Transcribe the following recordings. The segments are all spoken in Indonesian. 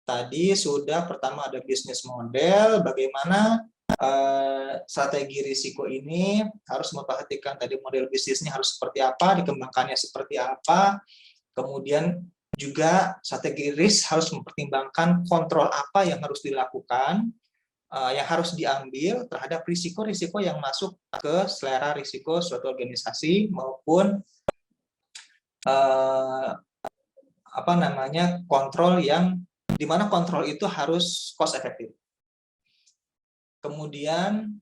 tadi sudah pertama ada bisnis model, bagaimana strategi risiko ini harus memperhatikan tadi model bisnisnya harus seperti apa, dikembangkannya seperti apa, kemudian juga strategi risk harus mempertimbangkan kontrol apa yang harus dilakukan, yang harus diambil terhadap risiko-risiko yang masuk ke selera risiko suatu organisasi maupun kontrol yang dimana kontrol itu harus cost efektif. Kemudian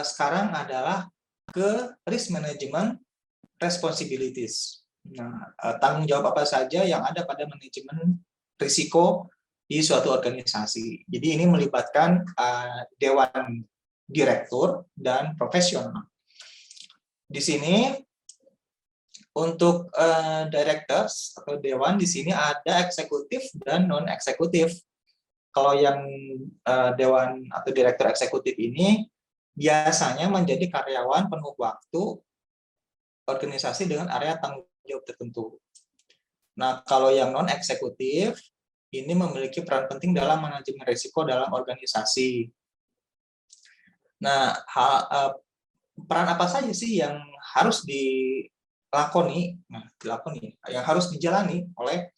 sekarang adalah ke risk management responsibilities. Nah, tanggung jawab apa saja yang ada pada manajemen risiko di suatu organisasi. Jadi ini melibatkan dewan direktur dan profesional. Di sini untuk directors atau dewan di sini ada eksekutif dan non eksekutif. Kalau yang dewan atau direktur eksekutif ini biasanya menjadi karyawan penuh waktu organisasi dengan area tanggung jawab tertentu. Nah, kalau yang non eksekutif ini memiliki peran penting dalam manajemen risiko dalam organisasi. Nah, peran apa saja sih yang harus yang harus dijalani oleh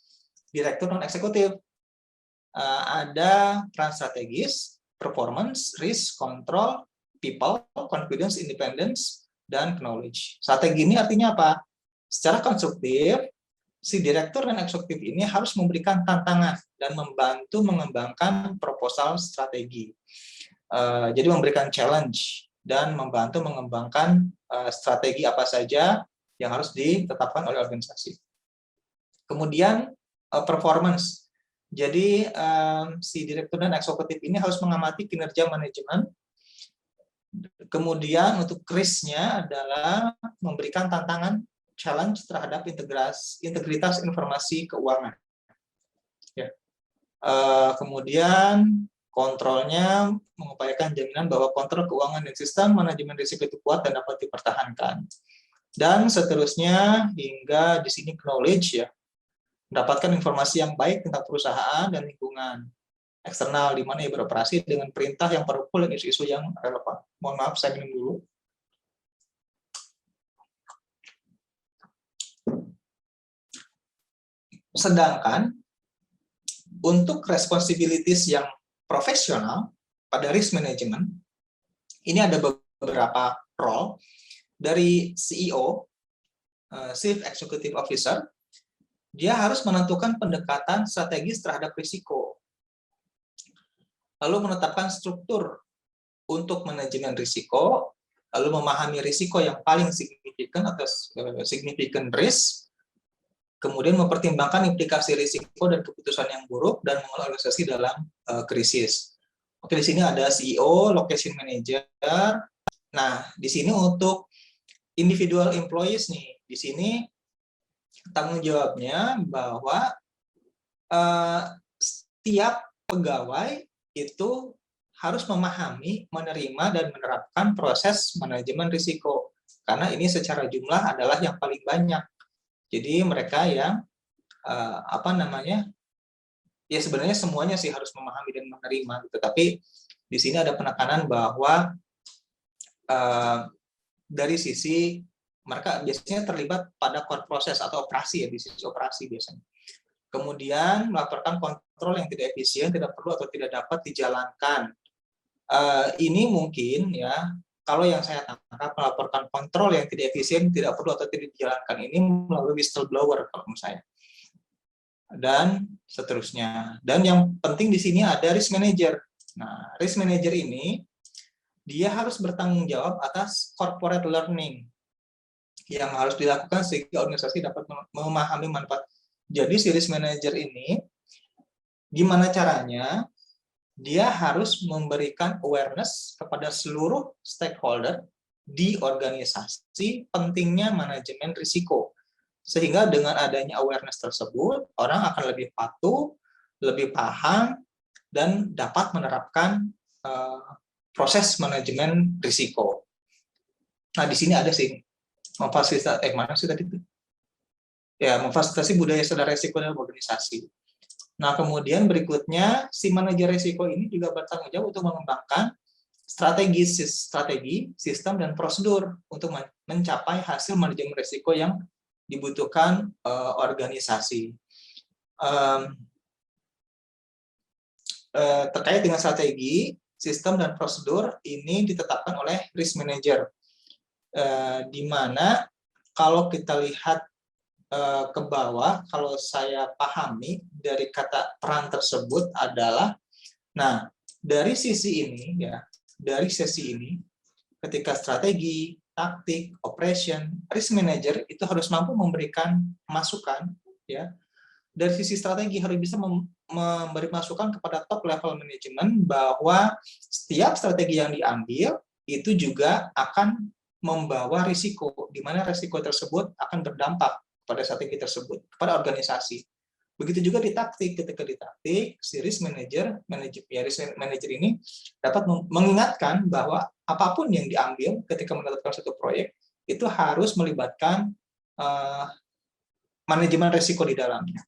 direktur non eksekutif? Ada peran strategis, performance, risk, control, people, confidence, independence, dan knowledge. Strategi ini artinya apa? Secara konstruktif, si direktur dan eksekutif ini harus memberikan tantangan dan membantu mengembangkan proposal strategi. Jadi memberikan challenge dan membantu mengembangkan strategi apa saja yang harus ditetapkan oleh organisasi. Kemudian performance. Jadi si direktur dan eksekutif ini harus mengamati kinerja manajemen. Kemudian untuk risk-nya adalah memberikan tantangan challenge terhadap integritas informasi keuangan. Ya. Kemudian kontrolnya mengupayakan jaminan bahwa kontrol keuangan dan sistem manajemen risiko itu kuat dan dapat dipertahankan. Dan seterusnya hingga di sini knowledge ya, mendapatkan informasi yang baik tentang perusahaan dan lingkungan eksternal di mana ia beroperasi dengan perintah yang perlu dan isu-isu yang relevan. Mohon maaf, saya minum dulu. Sedangkan untuk responsibilities yang profesional pada risk management, ini ada beberapa role dari CEO, Chief Executive Officer. Dia harus menentukan pendekatan strategis terhadap risiko, lalu menetapkan struktur untuk manajemen risiko, lalu memahami risiko yang paling signifikan atau significant risk, kemudian mempertimbangkan implikasi risiko dan keputusan yang buruk dan mengelola organisasi dalam krisis. Oke, di sini ada CEO, location manager. Nah, di sini untuk individual employees nih, di sini tanggung jawabnya bahwa setiap pegawai itu harus memahami, menerima, dan menerapkan proses manajemen risiko. Karena ini secara jumlah adalah yang paling banyak. Jadi mereka yang ya sebenarnya semuanya sih harus memahami dan menerima. Gitu. Tapi di sini ada penekanan bahwa dari sisi mereka biasanya terlibat pada core proses atau operasi ya, di sisi operasi biasanya. Kemudian melaporkan kontrol yang tidak efisien, tidak perlu atau tidak dapat dijalankan. Ini mungkin ya, kalau yang saya tangkap melaporkan kontrol yang tidak efisien, tidak perlu atau tidak dijalankan ini melalui whistleblower kalau menurut saya. Dan seterusnya. Dan yang penting di sini ada risk manager. Nah, risk manager ini dia harus bertanggung jawab atas corporate learning yang harus dilakukan sehingga organisasi dapat memahami manfaat. Jadi si risk manager ini gimana caranya dia harus memberikan awareness kepada seluruh stakeholder di organisasi pentingnya manajemen risiko. Sehingga dengan adanya awareness tersebut, orang akan lebih patuh, lebih paham, dan dapat menerapkan proses manajemen risiko. Nah, di sini ada sih memfasilitasi, memfasilitasi budaya sadar risiko dalam organisasi. Nah, kemudian berikutnya, si manajer risiko ini juga bertanggung jawab untuk mengembangkan strategi, sistem, dan prosedur untuk mencapai hasil manajemen risiko yang dibutuhkan organisasi. Terkait dengan strategi, sistem, dan prosedur ini ditetapkan oleh risk manager, di mana kalau kita lihat ke bawah, kalau saya pahami dari kata peran tersebut adalah, nah, dari sisi ini ya, dari sisi ini, ketika strategi, taktik, operation, risk manager itu harus mampu memberikan masukan, ya. Dari sisi strategi harus bisa memberi masukan kepada top level manajemen bahwa setiap strategi yang diambil itu juga akan membawa risiko, di mana risiko tersebut akan berdampak pada strategi tersebut, kepada organisasi. Begitu juga di taktik, ketika di taktik, si risk manager ini dapat mengingatkan bahwa apapun yang diambil ketika menetapkan suatu proyek, itu harus melibatkan manajemen risiko di dalamnya.